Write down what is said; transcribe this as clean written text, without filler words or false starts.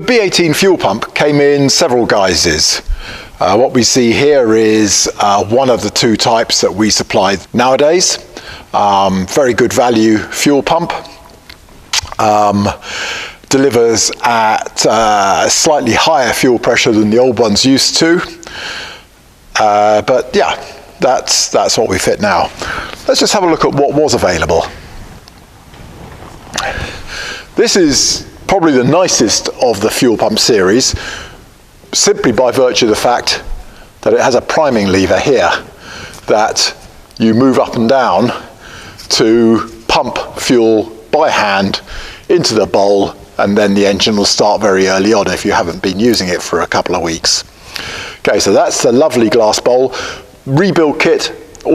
B18 fuel pump came in several guises. What we see here is one of the two types that we supply nowadays. Very good value fuel pump. Delivers at a slightly higher fuel pressure than the old ones used to. But yeah, that's what we fit now. Let's just have a look at what was available. This is probably the nicest of the fuel pump series, simply by virtue of the fact that it has a priming lever here that you move up and down to pump fuel by hand into the bowl, and then the engine will start very early on if you haven't been using it for a couple of weeks. Okay, so that's the lovely glass bowl. Rebuild kit